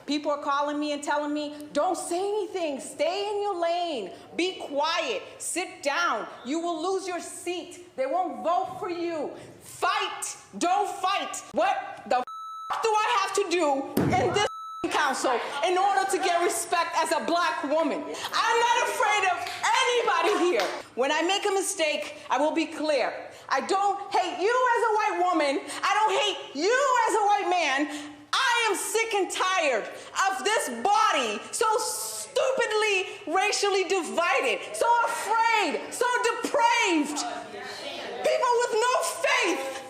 People are calling me and telling me, don't say anything, stay in your lane, be quiet, sit down, you will lose your seat, they won't vote for you. Fight, don't fight. What the do I have to do in this council in order to get respect as a black woman? I'm not afraid of anybody here. When I make a mistake, I will be clear. I don't hate you as a white woman. I don't hate you as a white man. I am sick and tired of this body so stupidly racially divided, so afraid, so depraved. People with no faith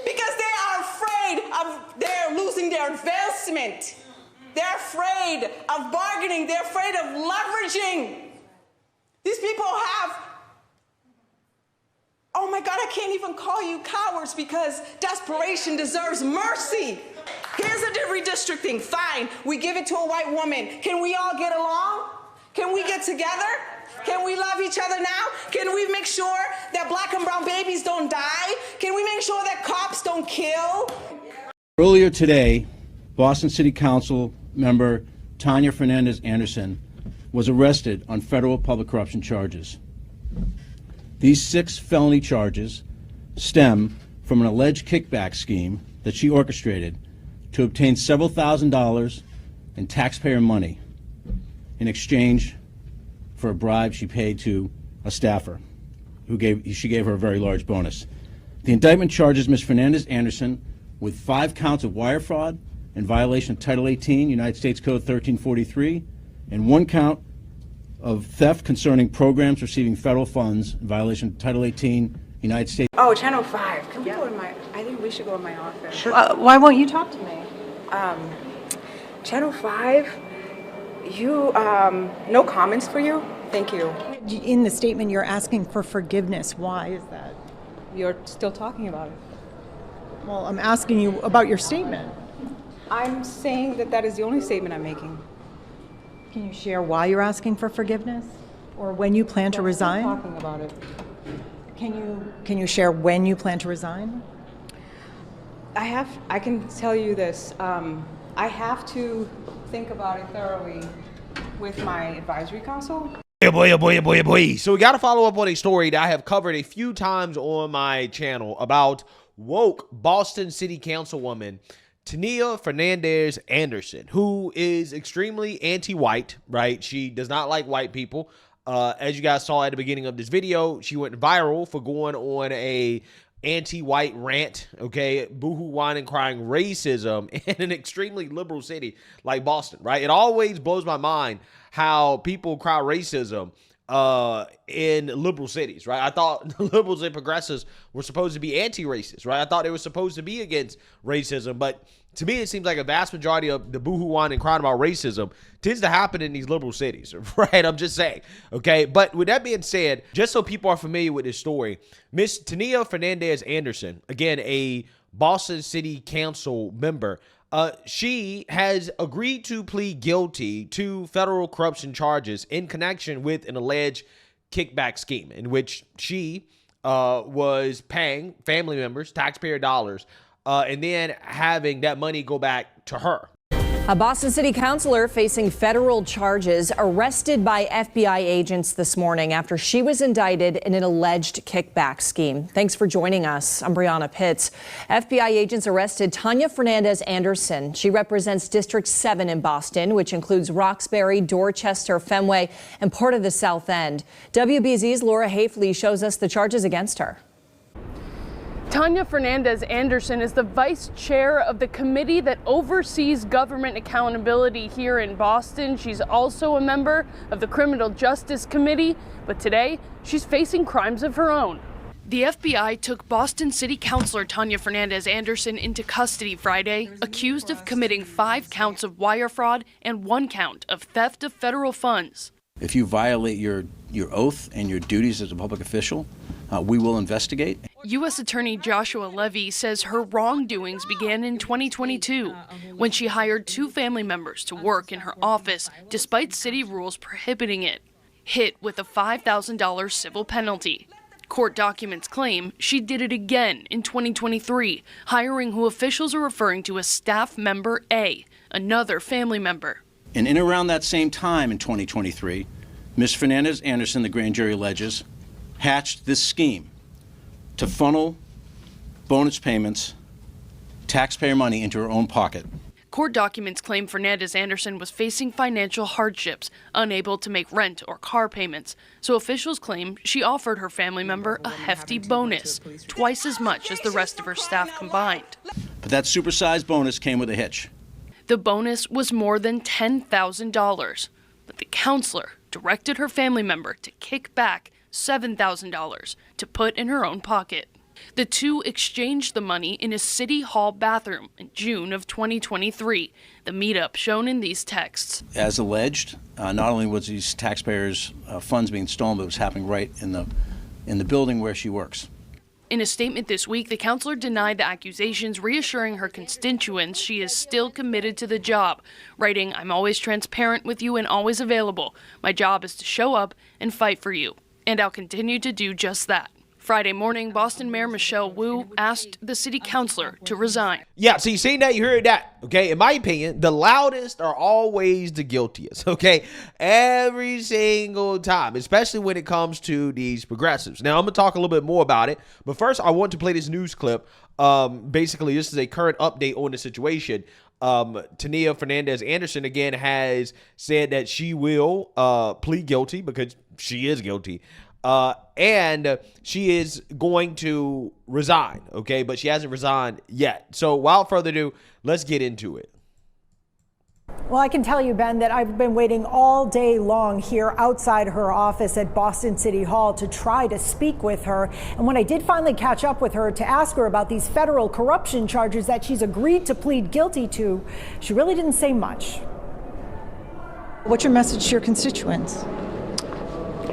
because they are afraid of their losing their advancement. They're afraid of bargaining. They're afraid of leveraging. These people have, oh my God, I can't even call you cowards because desperation deserves mercy. Here's a redistricting, fine, we give it to a white woman. Can we all get along? Can we get together? Can we love each other now? Can we make sure that black and brown babies don't die? Can we make sure that cops don't kill? Earlier today, Boston City Council member Tania Fernandes Anderson was arrested on federal public corruption charges. These 6 felony charges stem from an alleged kickback scheme that she orchestrated to obtain several $1,000s in taxpayer money in exchange for a bribe she paid to a staffer she gave her a very large bonus. The indictment charges Ms. Fernandes Anderson with 5 counts of wire fraud in violation of Title 18, United States Code 1343, and 1 count of theft concerning programs receiving federal funds in violation of Title 18, United States. Oh, Channel 5. Can we go in my, I think we should go in my office. Sure. Why won't you talk to me? Channel 5, you, no comments for you? Thank you. In the statement, you're asking for forgiveness. Why is that? You're still talking about it. Well, I'm asking you about your statement. I'm saying that that is the only statement I'm making. Can you share why you're asking for forgiveness? Or when you plan to resign? I'm talking about it. Can you share when you plan to resign? I can tell you this. I have to think about it thoroughly with my advisory council. Boy. So we got to follow up on a story that I have covered a few times on my channel about woke Boston City Councilwoman Tania Fernandes Anderson, who is extremely anti-white, right? She does not like white people. As you guys saw at the beginning of this video, she went viral for going on a anti-white rant, okay, boohoo, whining, crying racism in an extremely liberal city like Boston, right? It always blows my mind how people cry racism in liberal cities, right? I thought the liberals and progressives were supposed to be anti-racist, right? I thought they were supposed to be against racism, but to me, it seems like a vast majority of the boohoo, whine, and crying about racism tends to happen in these liberal cities, right? I'm just saying, okay? But with that being said, just so people are familiar with this story, Miss Tania Fernandes Anderson, again, a Boston City Council member, she has agreed to plead guilty to federal corruption charges in connection with an alleged kickback scheme in which she was paying family members taxpayer dollars and then having that money go back to her. A Boston City councilor facing federal charges arrested by FBI agents this morning after she was indicted in an alleged kickback scheme. Thanks for joining us. I'm Brianna Pitts. FBI agents arrested Tania Fernandes Anderson. She represents District 7 in Boston, which includes Roxbury, Dorchester, Fenway, and part of the South End. WBZ's Laura Hafley shows us the charges against her. Tania Fernandes Anderson is the vice chair of the committee that oversees government accountability here in Boston. She's also a member of the Criminal Justice Committee, but today she's facing crimes of her own. The FBI took Boston City Councilor Tania Fernandes Anderson into custody Friday, accused of committing 5 counts of wire fraud and 1 count of theft of federal funds. If you violate your oath and your duties as a public official, we will investigate. U.S. Attorney Joshua Levy says her wrongdoings began in 2022 when she hired 2 family members to work in her office despite city rules prohibiting it, hit with a $5,000 civil penalty. Court documents claim she did it again in 2023, hiring who officials are referring to as Staff Member A, another family member. And in around that same time in 2023, Ms. Fernandes Anderson, the grand jury alleges, hatched this scheme to funnel bonus payments, taxpayer money into her own pocket. Court documents claim Fernandes Anderson was facing financial hardships, unable to make rent or car payments. So officials claim she offered her family member a hefty bonus, twice as much as the rest of her staff combined. But that supersized bonus came with a hitch. The bonus was more than $10,000, but the counselor directed her family member to kick back $7,000 to put in her own pocket. The two exchanged the money in a city hall bathroom in June of 2023, the meetup shown in these texts. As alleged, not only was these taxpayers' funds being stolen, but it was happening right in the building where she works. In a statement this week, the counselor denied the accusations, reassuring her constituents she is still committed to the job, writing, "I'm always transparent with you and always available. My job is to show up and fight for you, and I'll continue to do just that." Friday morning, Boston Mayor Michelle Wu asked the city councilor to resign. Yeah, so you seen that, you heard that, okay? In my opinion, the loudest are always the guiltiest, okay? Every single time, especially when it comes to these progressives. Now, I'm going to talk a little bit more about it, but first, I want to play this news clip. Basically, this is a current update on the situation. Tania Fernandes Anderson, again, has said that she will plead guilty because she is guilty. And she is going to resign, okay? But she hasn't resigned yet. So without further ado, let's get into it. Well, I can tell you, Ben, that I've been waiting all day long here outside her office at Boston City Hall to try to speak with her. And when I did finally catch up with her to ask her about these federal corruption charges that she's agreed to plead guilty to, she really didn't say much. What's your message to your constituents?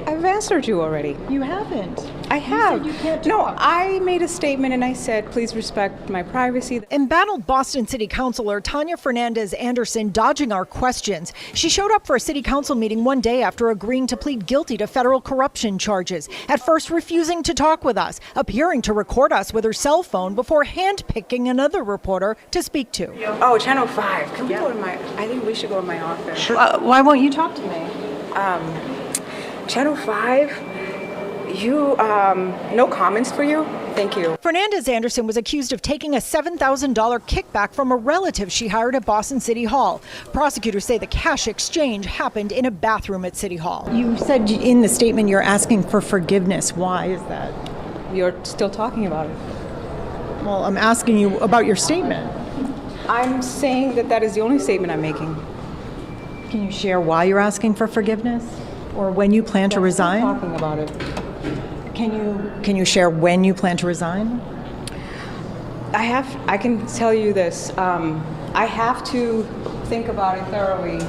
I've answered you already. You haven't. I have. You said you can't No, talk. I made a statement and I said, please respect my privacy. Embattled Boston City Councilor Tania Fernandes Anderson dodging our questions. She showed up for a city council meeting one day after agreeing to plead guilty to federal corruption charges. At first refusing to talk with us, appearing to record us with her cell phone before handpicking another reporter to speak to. Oh, Channel 5. Can we go to I think we should go to my office. Sure. Why won't you talk to me? Channel 5, you, no comments for you? Thank you. Fernandes Anderson was accused of taking a $7,000 kickback from a relative she hired at Boston City Hall. Prosecutors say the cash exchange happened in a bathroom at City Hall. You said in the statement you're asking for forgiveness. Why is that? You're still talking about it. Well, I'm asking you about your statement. I'm saying that is the only statement I'm making. Can you share why you're asking for forgiveness? Or when you plan to resign? I'm talking about it. Can you share when you plan to resign? I can tell you this. I have to think about it thoroughly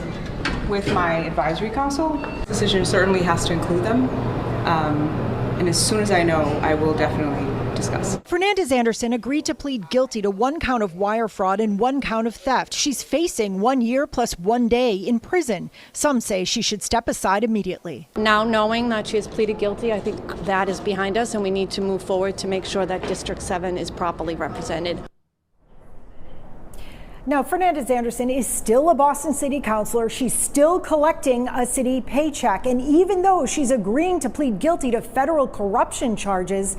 with my advisory council. The decision certainly has to include them. And as soon as I know, I will definitely discuss. Fernandes Anderson agreed to plead guilty to 1 count of wire fraud and 1 count of theft. She's facing 1 year plus 1 day in prison. Some say she should step aside immediately. Now knowing that she has pleaded guilty, I think that is behind us and we need to move forward to make sure that District 7 is properly represented. Now, Fernandes Anderson is still a Boston City Councilor. She's still collecting a city paycheck. And even though she's agreeing to plead guilty to federal corruption charges,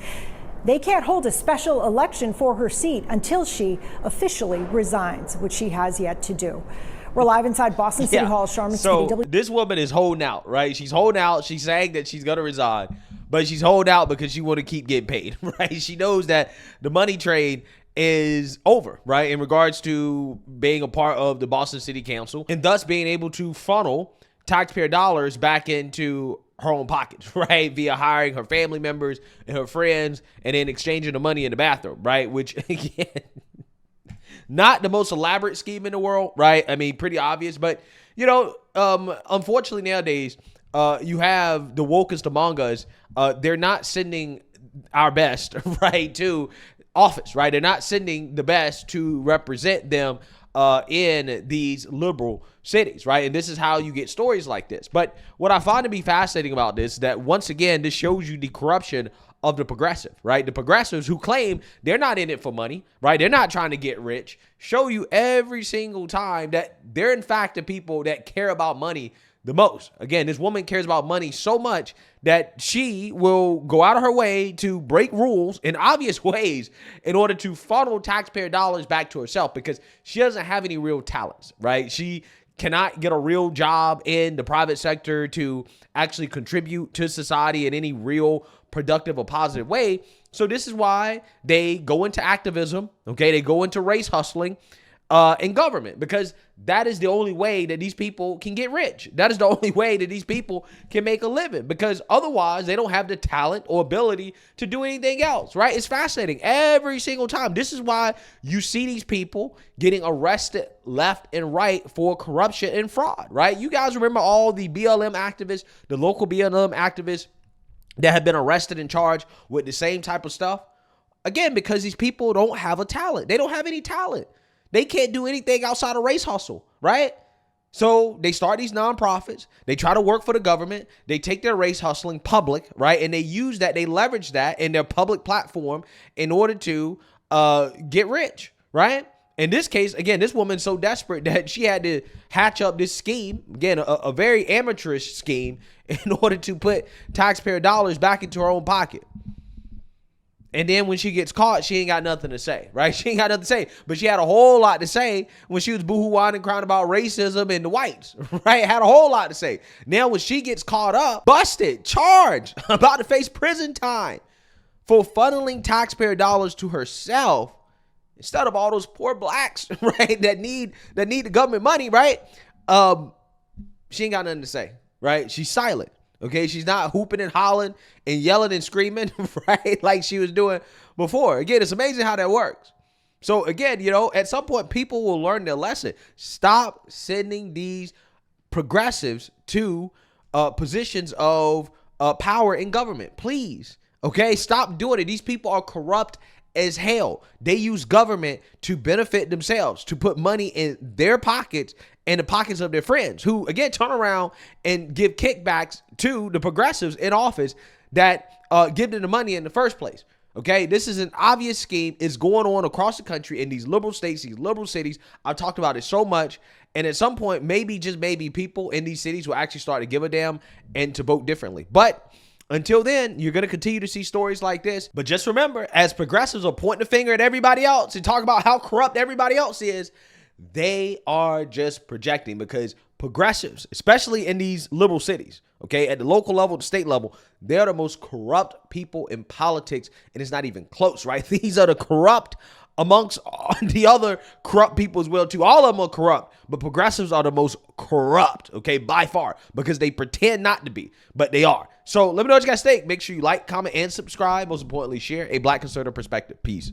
they can't hold a special election for her seat until she officially resigns, which she has yet to do. We're live inside Boston City Hall, Charmin So City. this woman is holding out, right? She's holding out. She's saying that she's going to resign, but she's holding out because she want to keep getting paid, right? She knows that the money trade is over, right? In regards to being a part of the Boston City Council and thus being able to funnel taxpayer dollars back into her own pocket, right? Via hiring her family members and her friends and then exchanging the money in the bathroom, right? Which, again, not the most elaborate scheme in the world, right? I mean, pretty obvious, but, you know, unfortunately nowadays, you have the wokest among us. They're not sending our best, right, to office, right? They're not sending the best to represent them in these liberal cities, right? And this is how you get stories like this. But what I find to be fascinating about this is that, once again, this shows you the corruption of the progressive, right? The progressives who claim they're not in it for money, right? They're not trying to get rich, show you every single time that they're in fact the people that care about money the most. Again, this woman cares about money so much that she will go out of her way to break rules in obvious ways in order to funnel taxpayer dollars back to herself because she doesn't have any real talents, right? She cannot get a real job in the private sector to actually contribute to society in any real productive or positive way. So this is why they go into activism, okay? They go into race hustling in government because that is the only way that these people can get rich. That is the only way that these people can make a living because otherwise they don't have the talent or ability to do anything else, right? It's fascinating every single time. This is why you see these people getting arrested left and right for corruption and fraud, right? You guys remember all the BLM activists, the local BLM activists that have been arrested and charged with the same type of stuff? Again, because these people don't have a talent. They don't have any talent. They can't do anything outside of race hustle, right? So they start these nonprofits. They try to work for the government. They take their race hustling public, right? And they use that, they leverage that in their public platform in order to get rich, right? In this case, again, this woman's so desperate that she had to hatch up this scheme, again, a very amateurish scheme in order to put taxpayer dollars back into her own pocket. And then when she gets caught, she ain't got nothing to say, right? She ain't got nothing to say. But she had a whole lot to say when she was boo-hooing and crying about racism and the whites, right? Had a whole lot to say. Now when she gets caught up, busted, charged, about to face prison time for funneling taxpayer dollars to herself instead of all those poor blacks, right, that need the government money, right? She ain't got nothing to say, right? She's silent. Okay, she's not hooping and hollering and yelling and screaming, right, like she was doing before. Again, it's amazing how that works. So again, you know, at some point, people will learn their lesson. Stop sending these progressives to positions of power in government, please. Okay, stop doing it. These people are corrupt as hell. They use government to benefit themselves, to put money in their pockets and the pockets of their friends who, again, turn around and give kickbacks to the progressives in office that give them the money in the first place. Okay, this is an obvious scheme. It's going on across the country in these liberal states, these liberal cities. I've talked about it so much. And at some point, maybe, just maybe, people in these cities will actually start to give a damn and to vote differently. But until then, you're going to continue to see stories like this. But just remember, as progressives are pointing the finger at everybody else and talk about how corrupt everybody else is, they are just projecting because progressives, especially in these liberal cities, okay, at the local level, the state level, they're the most corrupt people in politics, and it's not even close, right? These are the corrupt amongst the other corrupt people as well, too. All of them are corrupt, but progressives are the most corrupt, okay, by far, because they pretend not to be, but they are. So let me know what you guys think. Make sure you like, comment, and subscribe. Most importantly, share a Black conservative perspective. Peace.